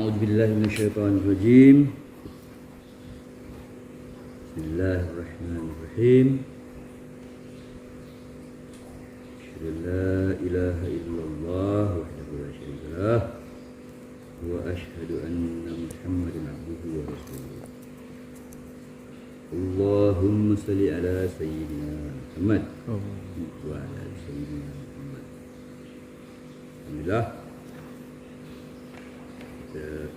A'udzubillahi minasyaitonirrajim. Bismillahirrahmanirrahim. Asyhadu an la ilaha illallah wahdahu la syarika lah wa asyhadu anna Muhammadan abduhu wa rasuluh. Allahumma shalli ala sayyidina Muhammad wa ala sayyidina Muhammad. Alhamdulillah kita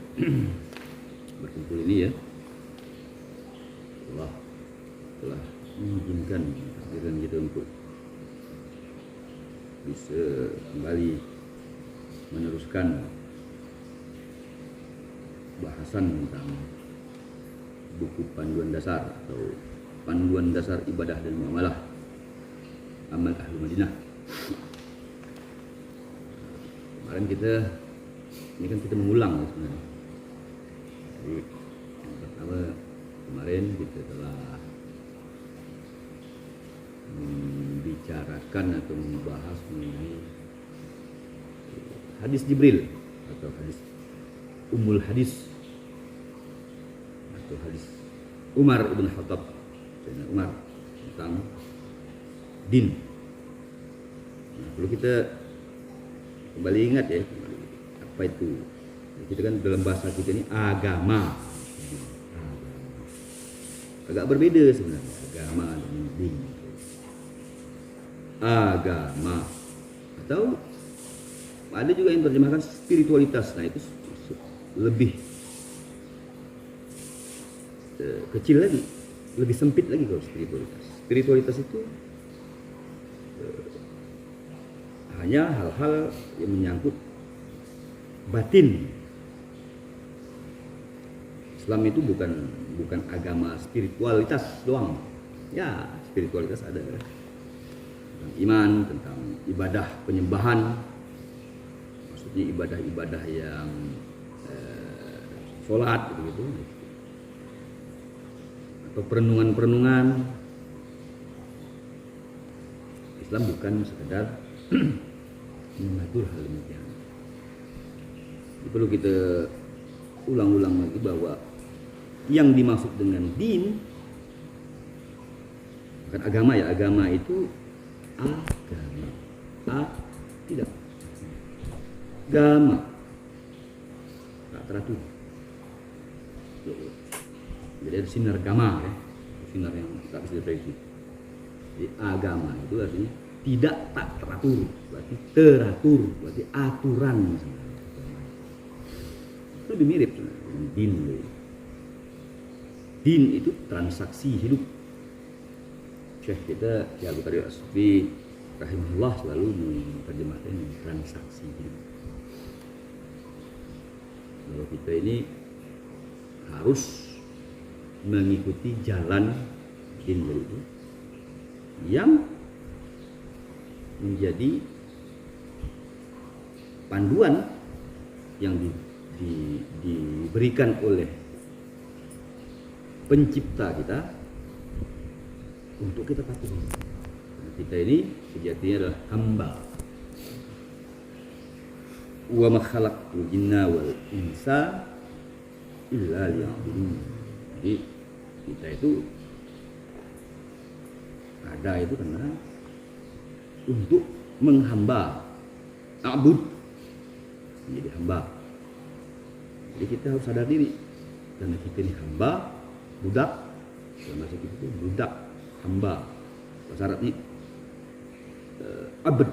berkumpul ini ya. Allah telah mengizinkan kehadiran kita untuk bisa kembali meneruskan bahasan tentang buku panduan dasar atau panduan dasar ibadah dan muamalah amal ahli Madinah. Kemarin ini kan kita mengulang sebenarnya. Jadi yang pertama kemarin kita telah membicarakan atau membahas mengenai hadis Jibril atau hadis Ummul Hadis atau hadis Umar ibn Khattab, Sayyidina Umar, tentang din. Nah, perlu kita kembali ingat ya, apa itu? Kita kan dalam bahasa kita ini agama. Agak berbeda sebenarnya agama dan din. Agama atau ada juga yang terjemahkan spiritualitas. Nah, itu lebih kecil lagi, lebih sempit lagi kalau spiritualitas. Spiritualitas itu hanya hal-hal yang menyangkut batin. Islam itu bukan agama spiritualitas doang. Ya, spiritualitas ada tentang iman, tentang ibadah penyembahan. Maksudnya ibadah-ibadah yang sholat gitu, atau perenungan-perenungan. Islam bukan sekedar mengatur hal demikian. Jadi perlu kita ulang-ulang lagi bahwa yang dimaksud dengan din bukan agama ya, agama itu agama. Tidak. Agama. Tak teratur. Jadi ada sinar gama ya. Sinar yang tak bisa diprediksi. Jadi agama itu artinya tidak tak teratur, berarti teratur, berarti aturan. Itu lebih mirip dengan din. Din itu transaksi hidup. Syekh kita Syekh Abu Qadir As-Sufi rahimahullah selalu menerjemahkan transaksi hidup. Kalau kita ini harus mengikuti jalan din itu yang menjadi panduan yang diberikan oleh pencipta kita untuk kita patuhi. Kita ini sejatinya adalah hamba. Wa ma khalaqtul jinna wal insa illa liya'budun. Jadi kita itu ada itu karena untuk menghamba, abud, menjadi hamba. Jadi kita harus sadar diri karena kita ini hamba, budak. Dalam bahasa kita itu budak, hamba. Bahasa Arabnya abd,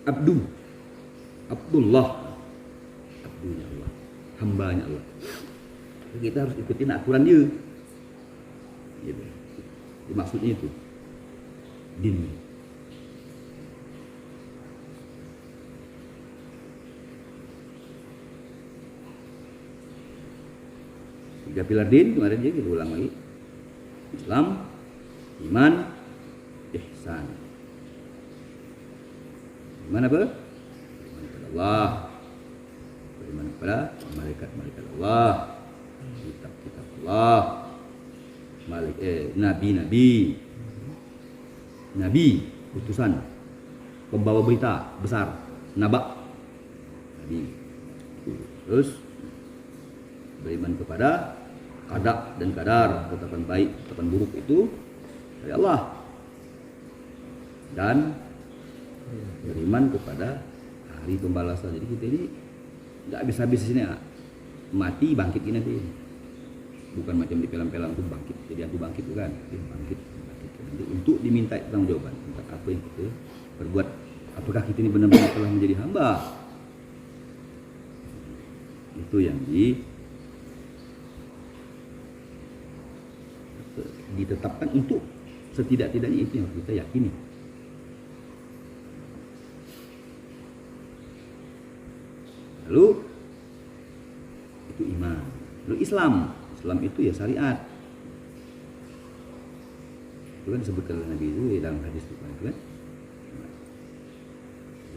abdu, Abdullah, abdunya Allah, hambanya Allah. Jadi kita harus ikutin aturan dia. Gitu. Jadi maksudnya itu din. Tiga pilar din kemarin dia kita ulang lagi. Islam, iman, ihsan. Iman apa? Beriman kepada Allah, beriman kepada malaikat-malaikat Allah, kitab-kitab Allah, nabi, utusan, pembawa berita besar, nabak, nabi. itu. Terus beriman kepada qada dan qadar, ketetapan baik, ketetapan buruk itu dari Allah. Dan beriman kepada hari pembalasan. Jadi kita ini nggak habis-habis di sini ya. Mati bangkit ini nanti. Bukan macam di film-film itu bangkit. Jadi aku bangkit bukan. Bangkit. Nanti untuk diminta pertanggungjawaban tentang apa yang kita perbuat. Apakah kita ini benar-benar telah menjadi hamba? Itu yang ditetapkan untuk setidak-tidaknya itu yang kita yakini. Lalu itu iman. Lalu Islam itu ya syariat. Itu kan disebutkan oleh Nabi itu dalam hadis itu kan.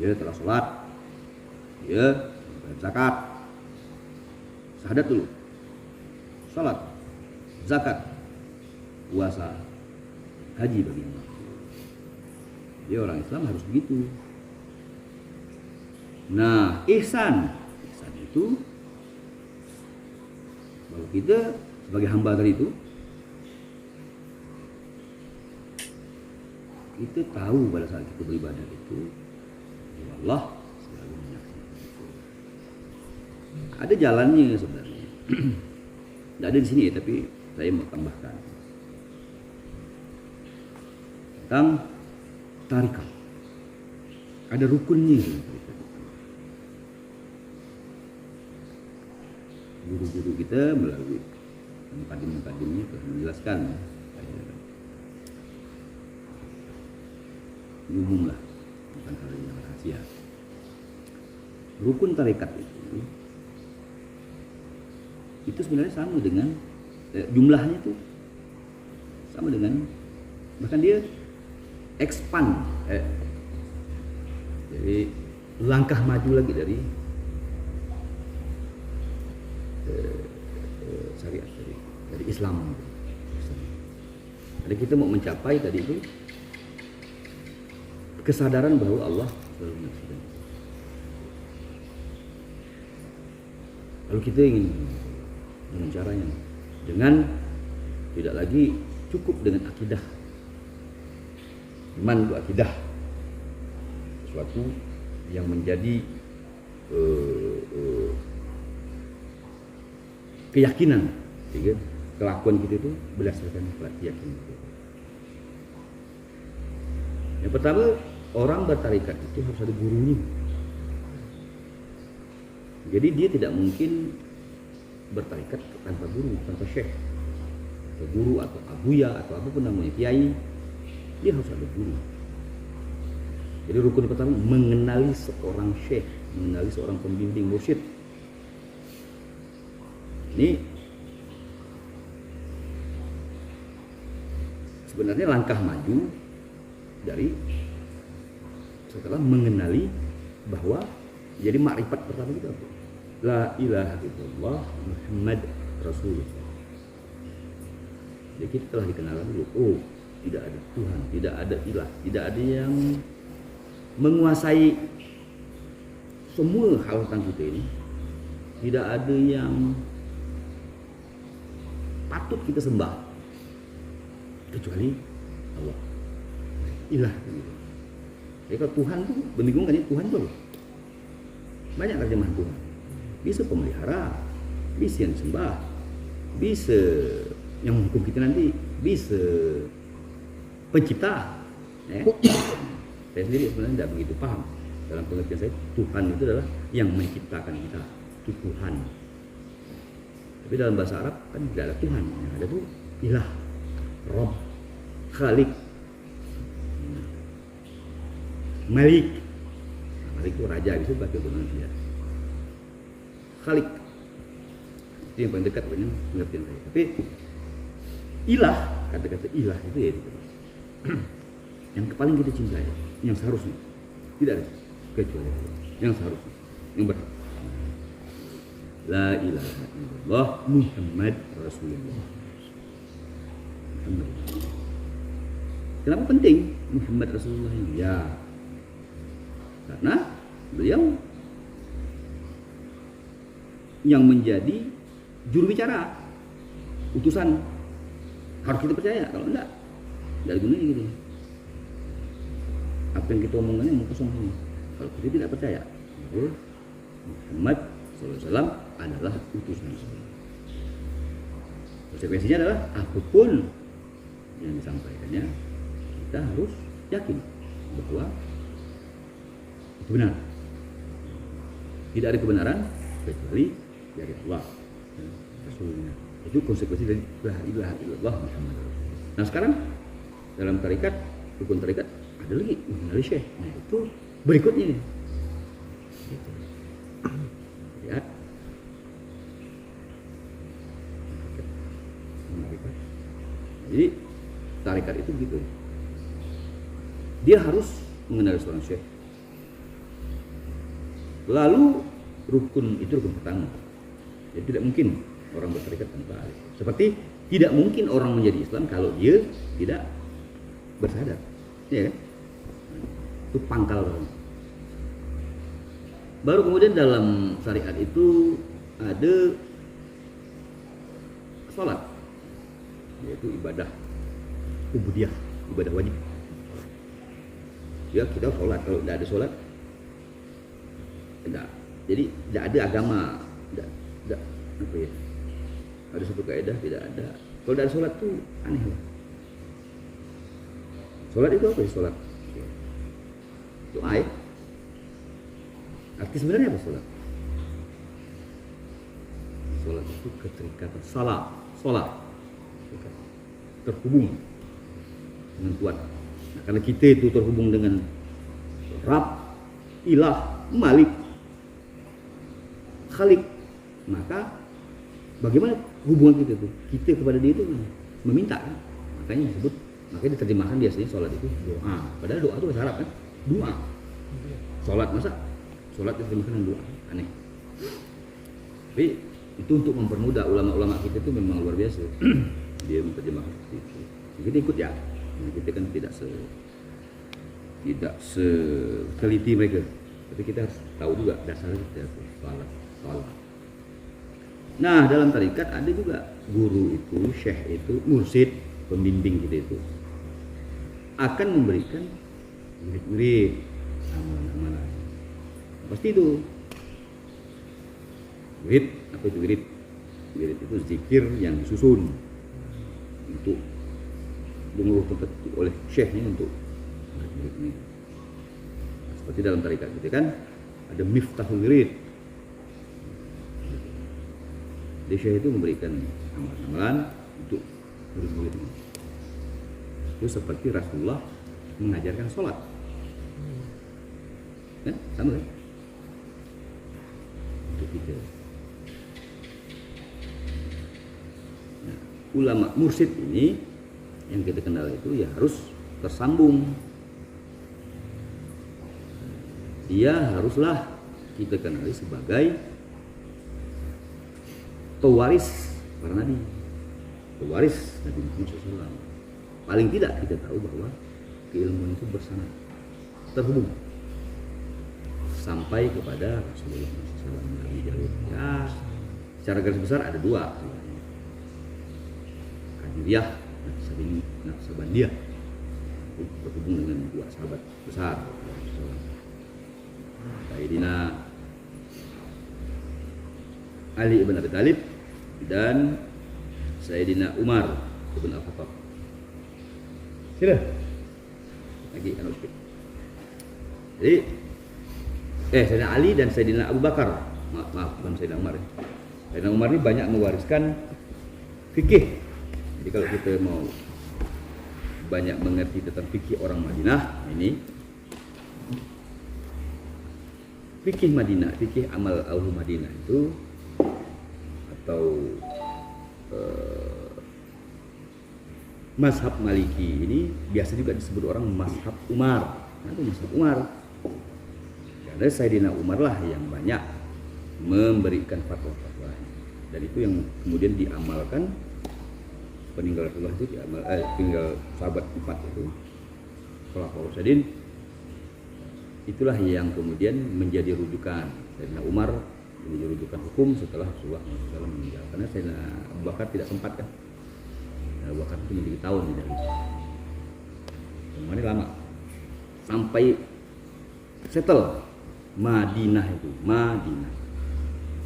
Dia telah sholat, dia bayar zakat, syahadat dulu, sholat, zakat, puasa, haji bagi yang mampu. Dia orang Islam harus begitu. Nah, ihsan itu kalau kita sebagai hamba tadi itu kita tahu pada saat kita beribadah itu Allah selalu menyaksikan itu. Ada jalannya sebenarnya. Tidak ada di sini ya, tapi saya mau tambahkan tentang tarikat. Ada rukunnya. Guru-guru kita melalui mukadim-mukadimnya telah menjelaskan. Umum lah, bukan hal yang rahasia. Rukun tarekat itu sebenarnya sama dengan jumlahnya itu sama dengan, bahkan dia expand, jadi langkah maju lagi dari syariat dari Islam. Jadi kita mau mencapai tadi itu kesadaran bahwa Allah selalu menyaksikan. Lalu kita ingin dengan caranya, dengan tidak lagi cukup dengan akidah. Iman itu akidah, sesuatu yang menjadi keyakinan, jadi kelakuan kita itu berdasarkan keyakinan kita. Yang pertama, orang bertarikat itu harus ada gurunya. Jadi dia tidak mungkin bertarikat tanpa guru, tanpa syekh, atau guru, atau abuya, atau apapun namanya, kiai. Dia harus ada guru. Jadi rukun pertama, mengenali seorang syekh, mengenali seorang pembimbing, mursyid. Ini sebenarnya langkah maju dari setelah mengenali bahwa jadi makrifat pertama kita apa? La ilaha illallah Muhammad Rasulullah. Jadi kita telah dikenalkan dulu, oh tidak ada Tuhan, tidak ada ilah, tidak ada yang menguasai semua hal tentang kita ini, tidak ada yang patut kita sembah kecuali Allah. Ilah gitu. Jadi kalau Tuhan tuh membingungkan ya, Tuhan tuh banyak terjemahan Tuhan. Bisa pemelihara, bisa yang disembah, bisa yang menghukum kita nanti, bisa pencipta. Saya sendiri sebenarnya tidak begitu paham. Dalam pengertian saya, Tuhan itu adalah yang menciptakan kita, itu Tuhan. Tapi dalam bahasa Arab kan tidak ada Tuhan, yang ada tuh ilah, Rob, Khalik, Malik. Malik itu raja, bisa pakai manusia. Khalik itu yang paling dekat dengan pengertian saya. Tapi ilah, kata-kata ilah itu ya itu yang paling kita cintai, yang seharusnya tidak ada kecuali Allah, yang seharusnya, yang berhak. La ilaha illallah Muhammad Rasulullah. Muhammad. Kenapa penting Muhammad Rasulullah ini? Ya, karena beliau yang menjadi juru bicara, utusan. Harus kita percaya, kalau enggak ada gunanya gitu. Apa yang kita omongin mau kosong semua. Kalau kita tidak percaya, Muhammad SAW adalah utusan. Konsekuensinya adalah apapun yang disampaikannya, kita harus yakin bahwa itu benar. Tidak ada kebenaran kecuali dari Allah dan Rasulnya. Itu konsekuensi dari la ilaha illallah Muhammad Rasulullah. Nah sekarang dalam tarekat, rukun tarekat ada lagi mengenali syekh. Nah itu berikutnya nih. Gitu. Lihat. Jadi tarekat itu begitu. Dia harus mengenali seorang syekh. Lalu rukun itu rukun pertama. Jadi tidak mungkin orang bertarekat tanpa alif. Seperti tidak mungkin orang menjadi Islam kalau dia tidak bersadar. Ya kan? Itu pangkal. Baru kemudian dalam syariat itu ada sholat, yaitu ibadah ubudiyah, ibadah wajib. Ya kita sholat, kalau tidak ada sholat tidak. Jadi tidak ada agama, tidak apa ya? Ada satu kaidah tidak ada. Kalau tidak ada sholat tuh aneh lah. Sholat itu apa sih sholat? Doa ya. Arti sebenarnya apa sholat? Sholat itu keterikatan sholat terhubung dengan Tuhan. Nah, karena kita itu terhubung dengan Rabb, Ilah, Malik, Khalik, maka bagaimana hubungan kita itu? Kita kepada dia itu meminta kan? Makanya disebut, makanya diterjemahkan biasanya sholat itu doa. Padahal doa itu bahasa Arab kan? Doa. Sholat masa? Sholat diterjemahkan dengan doa. Aneh. Tapi itu untuk mempermudah ulama-ulama kita itu memang luar biasa. Dia menerjemahkan seperti itu. Kita ikut ya. Nah, kita kan tidak seteliti mereka. Tapi kita harus tahu juga dasarnya kita sholat. Nah dalam tarekat ada juga guru itu, syekh itu, mursyid, pembimbing kita itu akan memberikan murid-murid amalan-amalan. Pasti itu wirid. Apa itu wirid? Wirid itu zikir yang disusun untuk mengeluh oleh syekhnya untuk murid-muridnya. Seperti dalam tarekat kita kan ada miftahul wirid. Jadi syekh itu memberikan amalan-amalan untuk murid-muridnya. Itu seperti Rasulullah mengajarkan sholat. Kan? Sama kan? Untuk kita. Nah, ulama mursyid ini yang kita kenal itu ya harus tersambung. Dia haruslah kita kenali sebagai pewaris para nabi, pewaris Nabi Muhammad SAW. Paling tidak kita tahu bahwa keilmuan itu bersama terhubung sampai kepada Rasulullah SAW. Ya, secara garis besar ada dua, Qadiriyah, Naqsabandiyah, berhubung dengan dua sahabat besar, Sayyidina Ali ibn Abi Thalib dan Sayyidina Umar ibn Al-Khattab. Sila lagi kan sedikit. Jadi Sayyidina Ali dan Sayyidina Abu Bakar, maaf bukan Sayyidina Umar. Sayyidina Umar ini banyak mewariskan fikih. Jadi kalau kita mau banyak mengerti tentang fikih orang Madinah, ini fikih Madinah, fikih amal ahlu Madinah itu atau mazhab Maliki ini biasa juga disebut orang mazhab Umar. Nah, itu mazhab Umar. Karena Sayyidina Umar lah yang banyak memberikan fatwa-fatwa. Dan itu yang kemudian diamalkan peninggal Rasulullah itu tinggal sahabat 4 itu. Khulafaur Rasyidin itulah yang kemudian menjadi rujukan. Sayyidina Umar menjadi rujukan hukum setelah Rasulullah SAW meninggal. Karena Sayyidina Abu Bakar tidak sempat kan. Abu Bakar itu menjadi tahun tidak bisa. Ini lama sampai settle Madinah itu, Madinah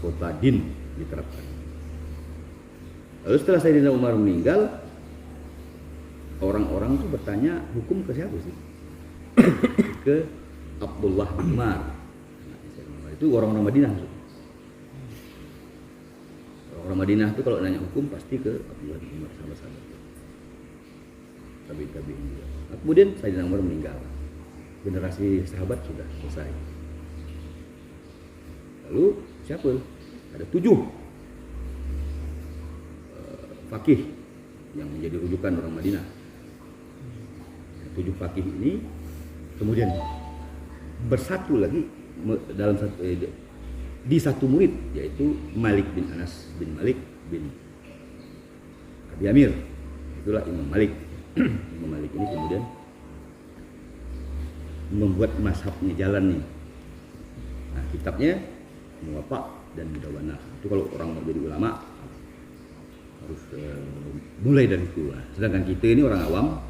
kota din diterapkan. Lalu setelah Sayyidina Umar meninggal, orang-orang itu bertanya hukum ke siapa sih? Ke Abdullah bin Umar. Nah, itu orang-orang Madinah maksudnya. Orang Madinah itu kalau nanya hukum pasti ke Abdullah bin Umar, sahabat-sahabat. Tabi'in juga. Nah, kemudian Sayyidina Umar meninggal. Generasi sahabat sudah selesai. Lalu siapa? Ada 7 fakih yang menjadi rujukan orang Madinah. 7 fakih ini kemudian bersatu lagi dalam di satu murid, yaitu Malik bin Anas bin Malik bin Abi Amir. Itulah Imam Malik. Imam Malik ini kemudian membuat mazhabnya jalan nih. Nah, kitabnya Muwatta dan Mudawanah. Itu kalau orang mau jadi ulama harus mulai dari itu. Sedangkan kita ini orang awam,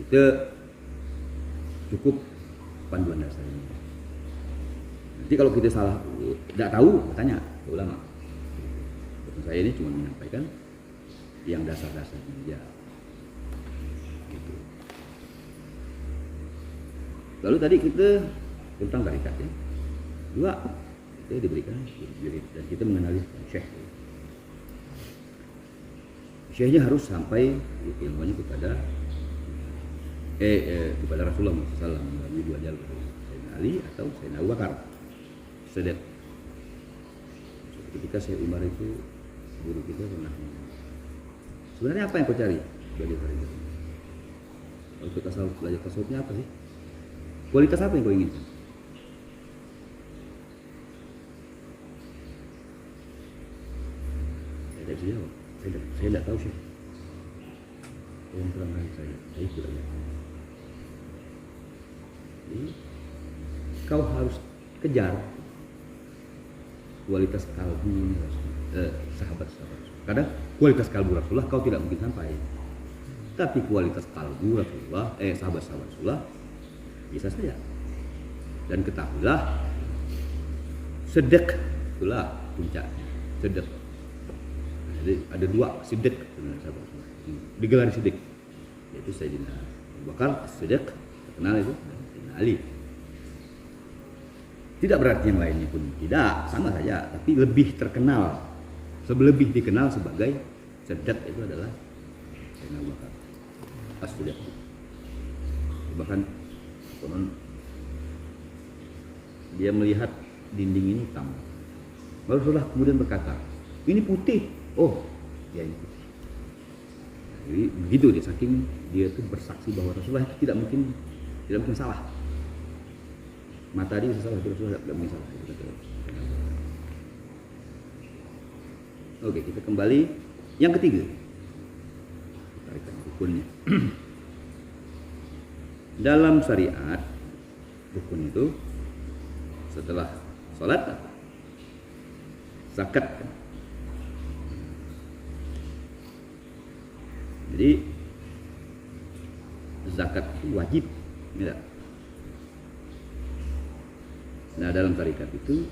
kita cukup panduan dasarnya. Nanti kalau kita salah, tidak tahu, tanya ke ulama. Saya ini cuma menyampaikan yang dasar-dasarnya aja. Gitu. Lalu tadi kita tentang tarikat ya. 2 kita diberikan jurid dan kita mengenali syekh. Syekhnya harus sampai ilmunya kepada Rasulullah SAW melalui 2 jalur, Sayyidina Ali atau Sayyidina Abu Bakar Siddiq. Ketika Syekh Umar itu guru kita pernah, sebenarnya apa yang kau cari sebagai tarikat? Kalau kita belajar tasawufnya apa sih? Kualitas apa yang kau inginkan? Saya tidak bisa jawab. Saya tidak tahu sih. Tolong terangkan saya tidak tahu. Jadi, kau harus kejar kualitas kalbu sahabat-sahabat. Kadang kualitas kalbu Rasulullah kau tidak mungkin sampai. Tapi kualitas kalbu Rasulullah, sahabat-sahabat Rasulullah bisa saja. Dan ketahuilah, Siddiq itulah puncaknya. Siddiq. Jadi ada 2 Siddiq sahabat Rasulullah. Digelar Siddiq, yaitu Sayyidina Abu Bakar Siddiq, terkenal itu, dan Sayyidina Ali. Tidak berarti yang lainnya pun tidak, sama saja, tapi lebih terkenal, lebih dikenal sebagai Siddiq itu adalah Sayyidina Abu Bakar As-Siddiq. Bahkan konon dia melihat dinding ini hitam. Rasulullah kemudian berkata, ini putih. Oh, ya ini putih. Jadi begitu dia, saking dia itu bersaksi bahwa Rasulullah itu tidak mungkin salah. Mata dia bisa salah, tapi Rasulullah tidak mungkin salah. Oke, kita kembali yang ketiga. Tarikan rukunnya. Dalam syariat, rukun itu setelah sholat, zakat. Jadi zakat itu wajib, ya. Nah, dalam tarikat itu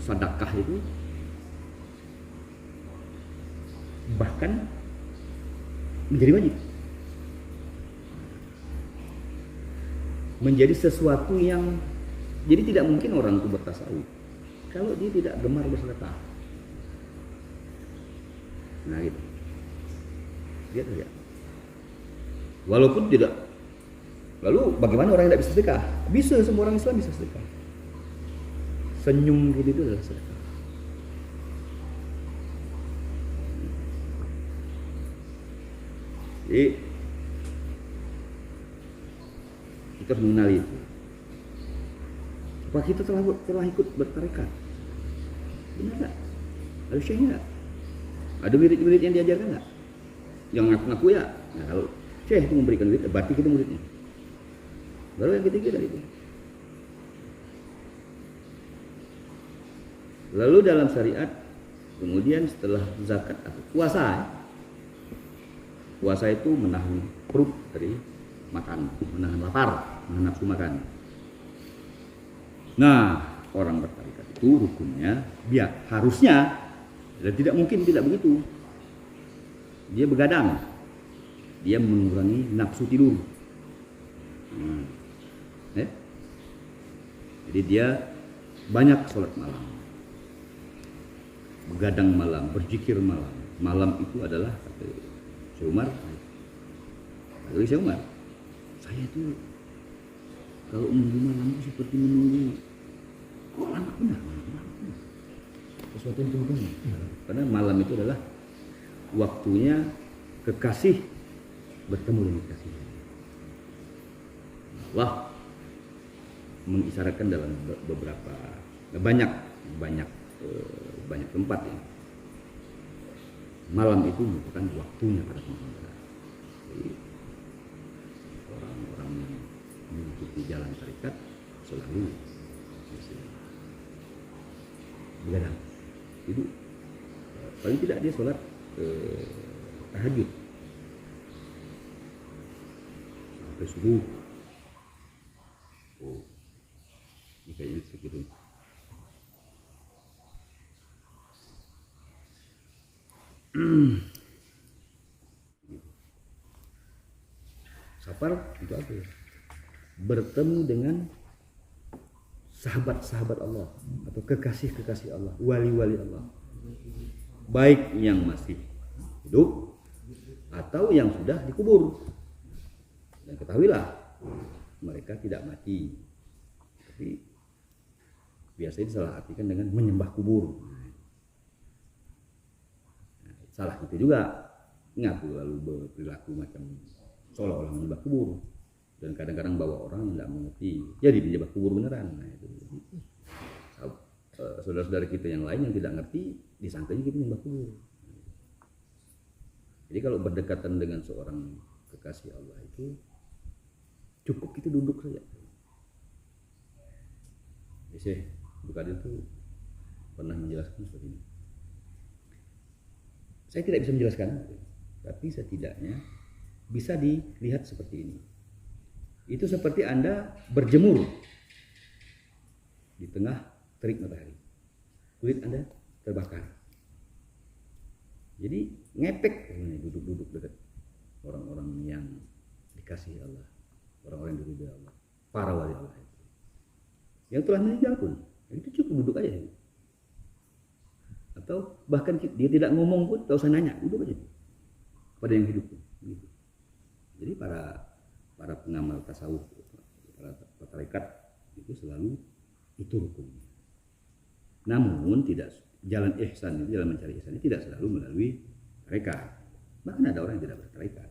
sedekah itu bahkan menjadi wajib, menjadi sesuatu yang jadi tidak mungkin orang itu bertasawuf kalau dia tidak gemar bersedekah. Nah gitu. Lihat ya. Walaupun tidak. Lalu bagaimana orang yang tidak bisa sedekah? Bisa, semua orang Islam bisa sedekah. Senyum gitu itu adalah sedekah. Jadi kita harus mengenali itu. Apa kita telah ikut bertarekat? Benar nggak? Ada syekhnya nggak? Ada murid-murid yang diajarkan nggak? Yang ngaku-ngaku ya. Nah, kalau syekh itu memberikan murid, berarti kita muridnya. Baru yang ketiga dari itu. Lalu dalam syariat, kemudian setelah zakat atau puasa, puasa itu menahan perut dari makan, menahan lapar, menahan nafsu makan. Nah, orang bertarikat itu hukumnya harusnya, dan tidak mungkin tidak begitu. Dia begadang, dia mengurangi nafsu tidur. Jadi dia banyak sholat malam, begadang malam, berzikir malam. Malam itu adalah kata Syekh Umar, saya itu kalau menunggu malam itu seperti menunggu, kok lama benar, sesuatu yang tunggu. Karena malam itu adalah waktunya kekasih bertemu dengan kekasih. Allah mengisyaratkan dalam beberapa banyak tempat ya. Malam itu merupakan waktunya para pengamal. Jadi orang-orang yang mengikuti jalan tarekat selalu begadang. Itu paling tidak dia sholat tahajud sampai subuh. Oh, jika ini segitu. Safar itu apa ya? Bertemu dengan sahabat-sahabat Allah atau kekasih-kekasih Allah, wali-wali Allah, baik yang masih hidup atau yang sudah dikubur. Dan ketahuilah, mereka tidak mati, tapi biasanya disalahartikan dengan menyembah kubur. Salah itu juga, ngaku lalu berperilaku macam seolah-olah menyembah kubur, dan kadang-kadang bawa orang yang tidak mengerti jadi menyembah kubur beneran. Nah, itu saudara-saudara kita yang lain yang tidak ngerti disangkanya kita menyembah kubur. Jadi kalau berdekatan dengan seorang kekasih Allah itu cukup kita duduk saja. Syekh Abdul Qadir itu pernah menjelaskan seperti ini. Saya tidak bisa menjelaskan, tapi setidaknya bisa dilihat seperti ini. Itu seperti Anda berjemur di tengah terik matahari. Kulit Anda terbakar. Jadi ngepek duduk-duduk dekat orang-orang yang dikasihi Allah, orang-orang yang diridhai Allah, para wali Allah itu. Yang telah meninggal pun, itu cukup duduk aja. Atau bahkan dia tidak ngomong pun, tak usah nanya, duduk aja pada yang hidup pun. Gitu. Jadi para pengamal tasawuf, para tarekat itu selalu itu rukunnya. Namun tidak, jalan ihsan itu, jalan mencari ihsan itu tidak selalu melalui tarekat. Bahkan ada orang yang tidak bertarekat.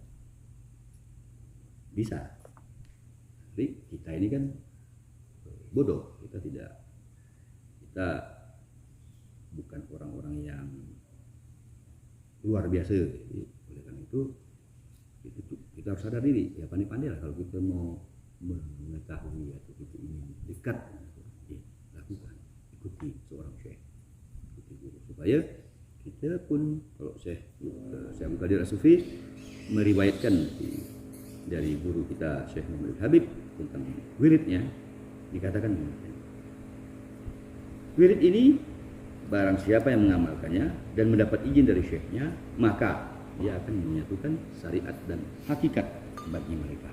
Bisa. Tapi kita ini kan bodoh, kita bukan orang-orang yang luar biasa. Jadi, oleh karena itu kita harus sadar diri, ya pandai-pandai lah kalau kita mau mengetahui atau kita ingin dekat, lakukan, ikuti seorang syekh, ikuti guru, supaya kita pun kalau Syekh Abdul Qadir As-Sufi meriwayatkan dari guru kita Syekh Muhammad Habib tentang wiridnya, dikatakan wirid ini barang siapa yang mengamalkannya dan mendapat izin dari syekhnya, maka dia akan menyatukan syariat dan hakikat bagi mereka.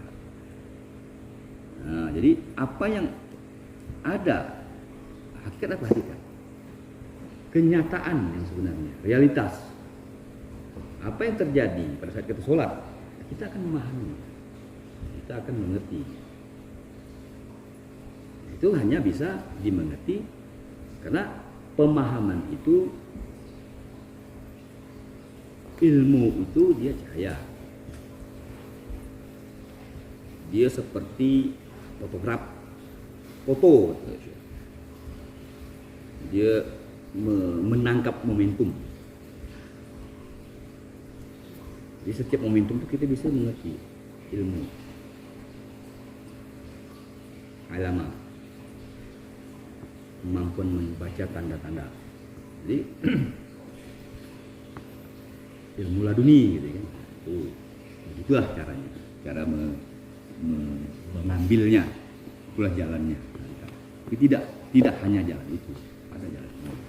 Nah, jadi apa yang ada, hakikat apa hakikat? Kenyataan yang sebenarnya, realitas. Apa yang terjadi pada saat kita sholat, kita akan memahami, kita akan mengerti. Itu hanya bisa dimengerti karena pemahaman itu, ilmu itu dia cahaya. Dia seperti fotograf, foto. Dia menangkap momentum. Di setiap momentum itu kita bisa mengerti ilmu. Alamat. Kemampuan membaca tanda-tanda. Jadi ilmu laduni gitu kan. Itu begitulah caranya. Cara mengambilnya. Itulah jalannya. Tapi tidak hanya jalan itu. Ada jalan lain.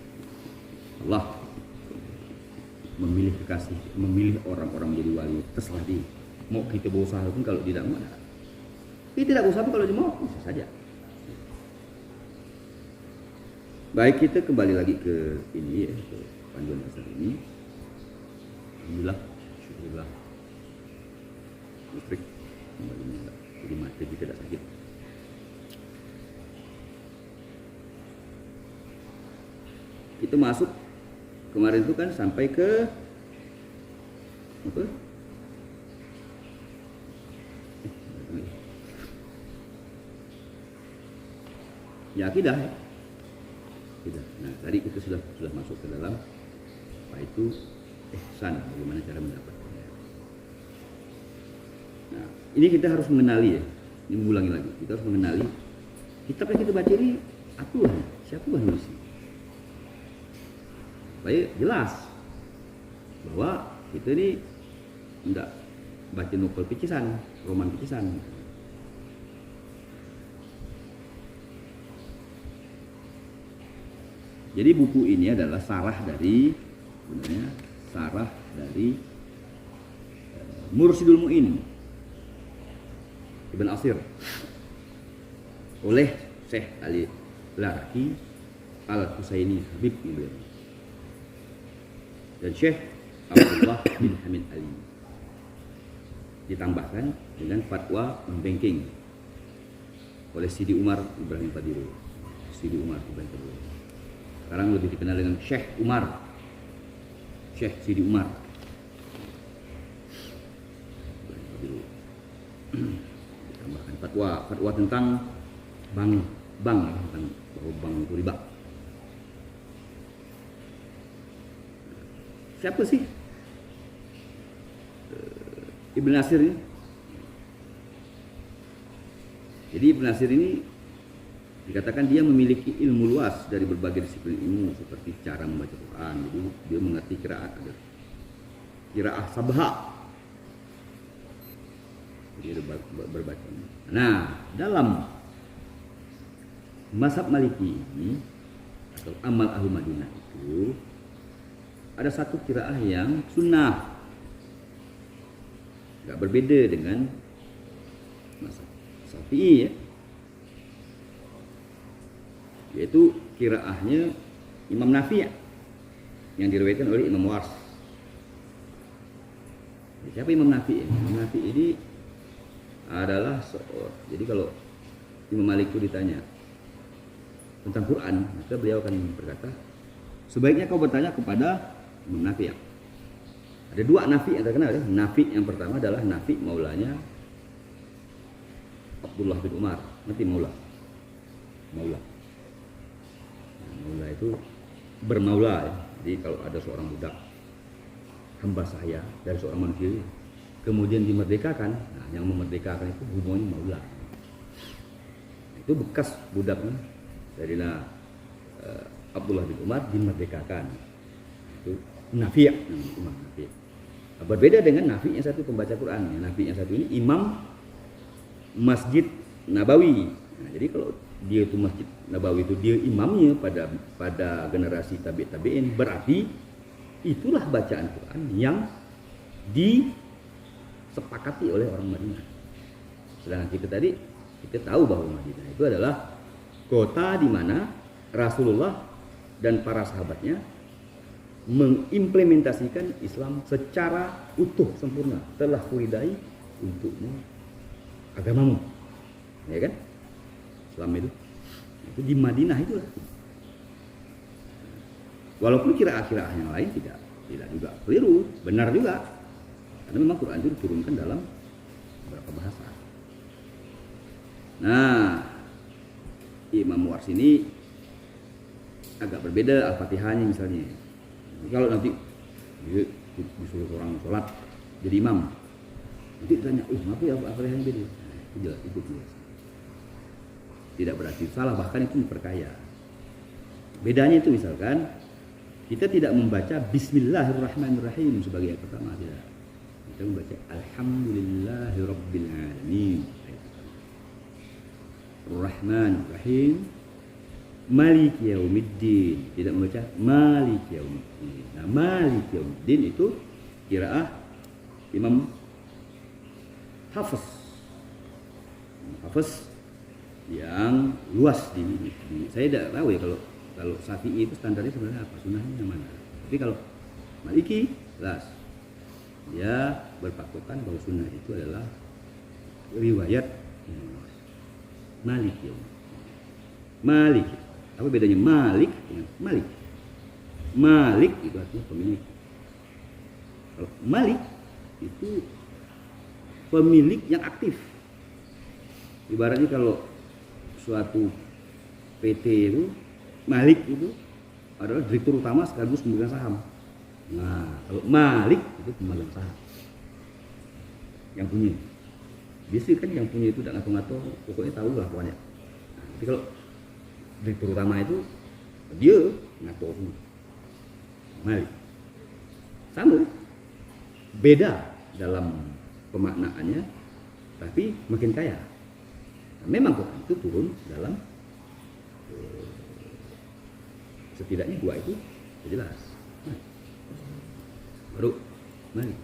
Allah memilih kekasih, memilih orang-orang menjadi wali, terserah dia. Mau kita berusaha pun kalau tidak mau, kita tidak berusaha pun kalau dia mau, bisa saja. Baik, kita kembali lagi ke ini ya, ke panduan dasar ini. Alhamdulillah, syukurlah. Listrik kembali menyala, jadi mati kita tidak sakit. Kita masuk kemarin itu kan sampai ke apa? Ya akidah ya. Akidah. Nah, tadi kita sudah masuk ke dalam apa itu ihsan, bagaimana cara mendapatkannya. Nah, ini kita harus mengenali ya. Ini mengulangi lagi. Kita harus mengenali kitab yang kita baca ini apa? Siapa penulisnya? Supaya jelas bahwa kita ini tidak baca novel picisan, roman picisan. Jadi buku ini adalah sarah dari Mursyidul Mu'in Ibn Asir oleh Syekh Ali Laraki Al-Husaini Habib Ilir dan Syekh Abdullah bin Hamid Ali, ditambahkan dengan fatwa membengking oleh Sidi Umar Ibrahim Fadilu. Sidi Umar Ibrahim Fadilu sekarang lebih dikenal dengan Syekh Umar, Syekh Sidi Umar. Ditambahkan fatwa tentang bank tentang bahwa bank itu riba. Siapa sih Ibn Nasir ini? Jadi Ibn Nasir ini dikatakan dia memiliki ilmu luas dari berbagai disiplin ilmu seperti cara membaca Quran. Jadi dia mengerti qiraah sabha. Jadi berbaca. Nah, dalam mazhab Maliki ini atau amal ahli Madinah itu ada satu qiraah yang sunnah, nggak berbeda dengan mazhab Syafi'i ya. Yaitu qiraahnya Imam Nafi' yang diriwayatkan oleh Imam Wars. Siapa Imam Nafi'? Imam Nafi' ini adalah seorang. Jadi kalau Imam Malik itu ditanya tentang Quran, maka beliau akan berkata, sebaiknya kau bertanya kepada Imam Nafi'. Ada dua Nafi' yang terkenal ya. Nafi' yang pertama adalah Nafi' maulanya Abdullah bin Umar. Nanti maula. Maula itu bermaula ya. Jadi kalau ada seorang budak hamba saya dari seorang manusia kemudian dimerdekakan, nah yang memerdekakan itu hubungannya maula. Itu bekas budaknya dari Abdullah bin Umar dimerdekakan. Itu Nafi', Imam Nafi'. Berbeda dengan Nafi' yang satu pembaca Quran. Nafi' yang satu ini imam Masjid Nabawi. Nah, jadi kalau dia itu Masjid Nabawi itu dia imamnya pada generasi tabi'in, berarti itulah bacaan Quran yang disepakati oleh orang Madinah. Sedangkan kita tahu bahwa Madinah itu adalah kota di mana Rasulullah dan para sahabatnya mengimplementasikan Islam secara utuh sempurna. Telah kuridai untukmu agamamu, ya kan? Islam itu di Madinah itulah. Walaupun kira-kira yang lain tidak juga keliru, benar juga. Karena memang Quran itu diturunkan dalam beberapa bahasa. Nah, Imam Wars ini agak berbeda Al-Fatihahnya misalnya. Kalau nanti dia disuruh orang sholat jadi imam, nanti ditanya, kenapa ya Al-Fatihahnya beda? Nah, itu jelas, itu jelas. Tidak berarti salah, bahkan itu memperkaya. Bedanya itu misalkan Kita tidak membaca Bismillahirrahmanirrahim sebagai ayat pertama, tidak. Kita membaca Alhamdulillahirabbil alamin. Ar-Rahmanir-Rahim. Maliki yaumiddin. Tidak membaca Maliki yaumiddin. Nah, Maliki yaumiddin itu qiraah Imam Hafiz. Hafiz yang luas di saya tidak tahu ya kalau Syafi'i itu standarnya sebenarnya apa, sunnahnya mana. Tapi kalau Maliki jelas dia berpatokan bahwa sunnah itu adalah riwayat Malik ya. Malik. Apa bedanya Malik dengan Malik? Malik itu artinya pemilik. Kalau Malik itu pemilik yang aktif. Ibaratnya kalau suatu PT itu Malik itu adalah direktur utama sekaligus pemegang saham. Nah, kalau Malik itu pemegang saham yang punya. Biasanya kan yang punya itu tidak ngatur-ngatur, pokoknya tahu lah pokoknya. Nah, tapi kalau direktur utama itu dia ngatur semua. Malik. Sama, beda dalam pemaknaannya, tapi makin kaya. Nah, memang Quran itu turun dalam setidaknya dua itu jelas. Nah, baru Malik.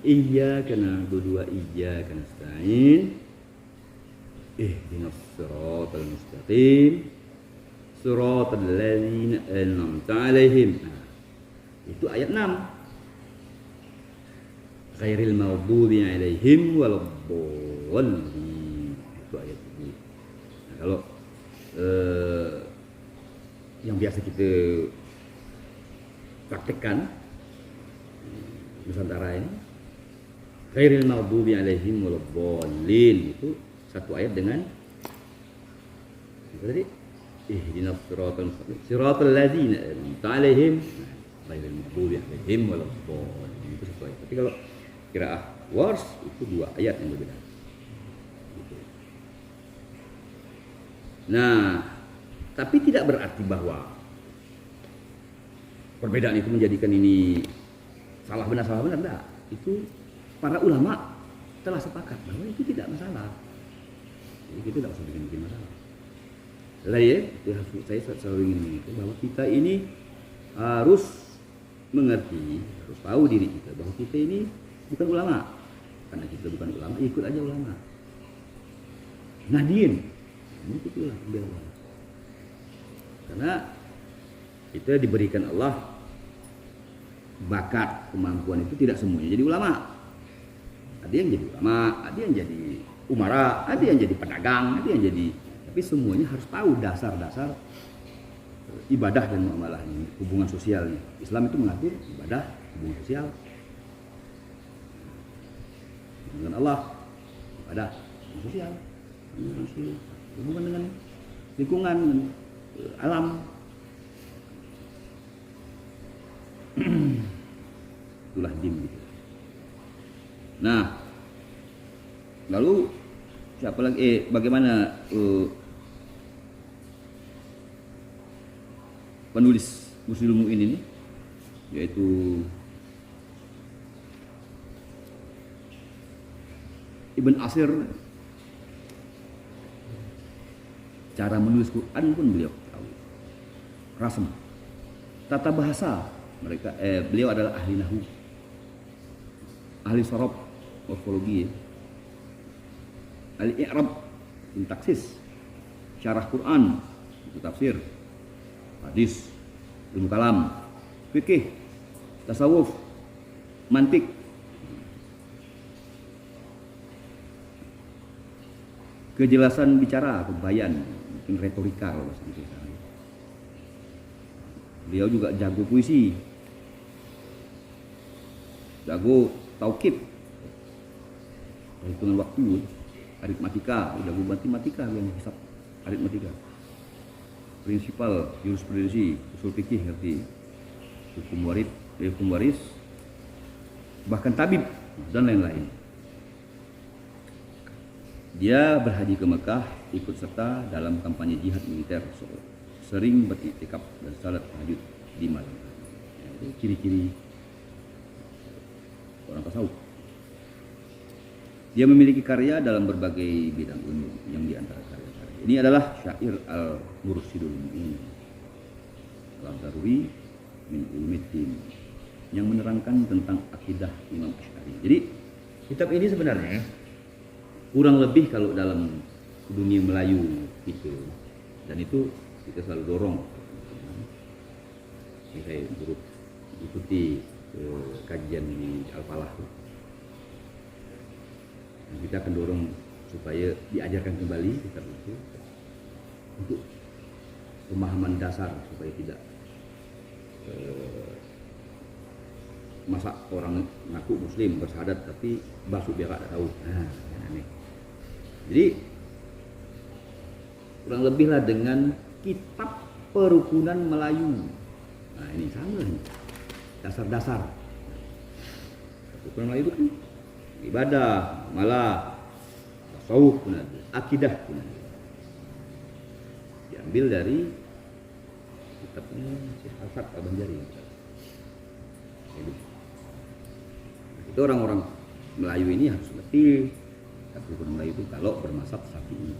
Iyyaka na'budu wa iyyaka nasta'in. Ihdinas siratal mustaqim. Siratal ladzina an'amta 'alaihim. Nah, itu ayat 6. Ghairil maghdubi 'alaihim waladdallin. Itu ayat ini. Nah, kalau yang biasa kita praktekkan Nusantara ini, ghairil maghdubi 'alaihim waladdallin, itu satu ayat dengan apa tadi? Ihdinas siratal mustaqim. Siratal ladzina an'amta 'alaihim ghairil maghdubi 'alaihim waladdallin. Itu satu ayat. Tapi kalau qiraah Warsh itu dua ayat yang berbeda. Nah, tapi tidak berarti bahwa perbedaan itu menjadikan ini salah benar enggak. Itu para ulama telah sepakat bahwa itu tidak masalah. Jadi kita tidak usah bikin masalah. Ya, itu saya selalu ingin mengatakan bahwa kita ini harus mengerti, harus tahu diri kita bahwa kita ini bukan ulama. Karena kita bukan ulama, ikut aja ulama. Nadien, ikutlah ulama. Karena kita diberikan Allah bakat, kemampuan itu tidak semuanya jadi ulama. Ada yang jadi ulama, ada yang jadi umara, ada yang jadi pedagang, ada yang jadi, tapi semuanya harus tahu dasar-dasar ibadah dan muamalah ini, hubungan sosialnya. Islam itu mengatur ibadah, hubungan sosial dengan Allah, ibadah, hubungan sosial, hubungan dengan lingkungan, dengan alam. Itulah din gitu. Nah, lalu siapa lagi? Bagaimana penulis Musnadul Mu'in ini, yaitu Ibn Asir, cara menulis Quran pun beliau tahu. Rasm, tata bahasa mereka, beliau adalah ahli nahwu, ahli sorob, morfologi, ahli i'rab, sintaksis, syarah Quran, itu tafsir, hadis, ilmu kalam, fikih, tasawuf, mantik. Kejelasan bicara, bayan, mungkin retorika kalau bahasa Inggris. Beliau juga jago puisi, jago taukid, hitungan waktu, aritmatika, jago matematika, yang hisab aritmatika, prinsipal, jurisprudensi, usul fikih, ngerti hukum waris, bahkan tabib dan lain-lain. Dia berhaji ke Mekah, ikut serta dalam kampanye jihad militer, sering beriktikaf dan salat tahajud di malam. Itu ciri-ciri orang tasawuf. Dia memiliki karya dalam berbagai bidang ilmu yang diantara karya-karya ini adalah Syair al-Mursyidul Mu'in al-Daruri min Ulumuddin yang menerangkan tentang akidah Imam Asy'ari. Jadi kitab ini sebenarnya kurang lebih kalau dalam dunia Melayu itu, dan itu kita selalu dorong. Saya ikuti kajian di Al-Falah. Kita akan dorong supaya diajarkan kembali kitab itu untuk pemahaman dasar supaya tidak masa orang ngaku muslim bersyahadat tapi basuh biar tak tahu. Nah, aneh. Jadi kurang lebih lah dengan kitab perukunan Melayu. Nah ini sama nih, dasar-dasar. Perukunan Melayu itu kan ibadah, malah tasawuf pun ada, akidah pun ada. Diambil dari kitabnya Syekh Al-Fath Al-Banjari. Itu orang-orang Melayu ini harus ngerti perukunan Melayu itu kalau bermazhab Syafi'i.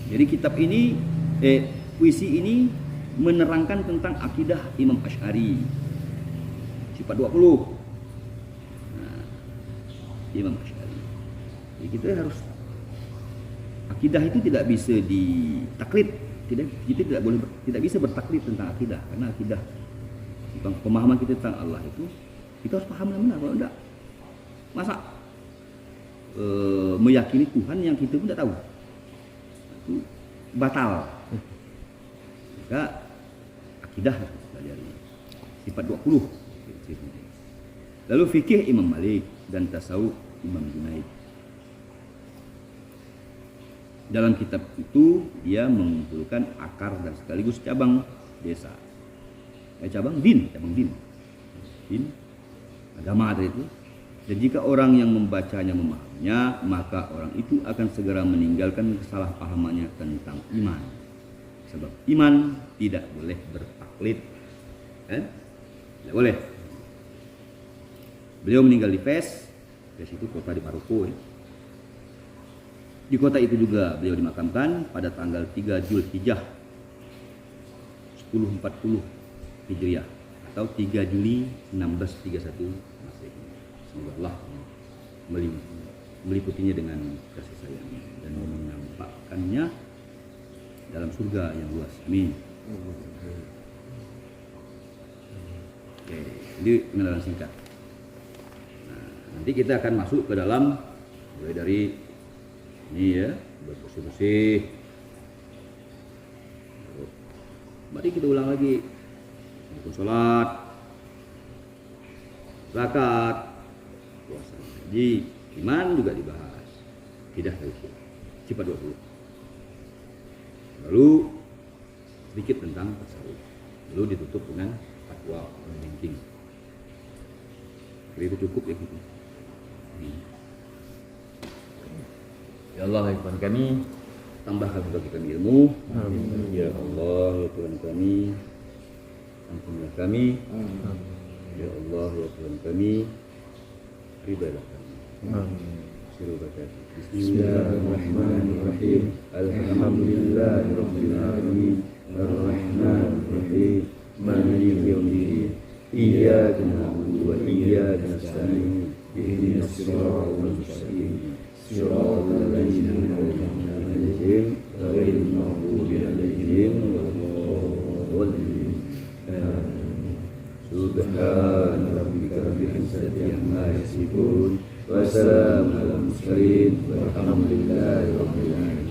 Jadi kitab ini, puisi ini menerangkan tentang akidah Imam Asy'ari. Sifat 20. Nah, Imam Asy'ari. Jadi kita harus, akidah itu tidak bisa ditaklid. Kita tidak bisa bertaklid tentang akidah, karena akidah, pemahaman kita tentang Allah itu kita harus paham benar-benar. Kalau enggak, masa meyakini Tuhan yang kita pun tidak tahu, itu batal. Maka akidah harus pelajari. Sifat 20. Lalu fikih Imam Malik dan tasawuf Imam Junaid. Dalam kitab itu dia mengumpulkan akar dan sekaligus cabang desa. Cabang din. Din agama tadi itu. Dan jika orang yang membacanya memahaminya, maka orang itu akan segera meninggalkan kesalahpahamannya tentang iman. Sebab iman tidak boleh bertaklid. Tidak boleh. Beliau meninggal di Fes. Fes itu kota di Maroko. Di kota itu juga beliau dimakamkan pada tanggal 3 Zulhijjah 1040 Hijriah atau 3 Juli 1631 Masehi. Semoga Allah meliputinya dengan kasih sayangnya dan menampakkannya dalam surga yang luas. Amin. Oke, ini pengenalan singkat. Nah, nanti kita akan masuk ke dalam mulai dari ini ya, bersih-bersih. Mari kita ulang lagi. Sholat, zakat, puasa, haji, iman juga dibahas. Tidak tauhid. Sifat 20. Lalu sedikit tentang tasawuf. Lalu ditutup dengan fatwa ranking. Itu cukup ya gitu. Ya Allah, ya Tuhan kami, tambahkan bagi kami ilmu. Amin. Ya Allah, ya Tuhan kami, ampunilah kami. Amin. Ya Allah, ya Tuhan kami, ridhalah kami. Amin. Bismillahirrahmanirrahim. Alhamdulillahirabbil alamin. Arrahmanirrahim. Maliki yaumiddin. Iyyaka na'budu wa iyyaka nasta'in. Ihdinas siratal mustaqim. Siratal ladzina an'amta 'alaihim ghairil maghdubi 'alaihim waladdallin. Subhana rabbika rabbil izzati amma yasifun wa salamun alal mursalin walhamdulillahi rabbil alamin.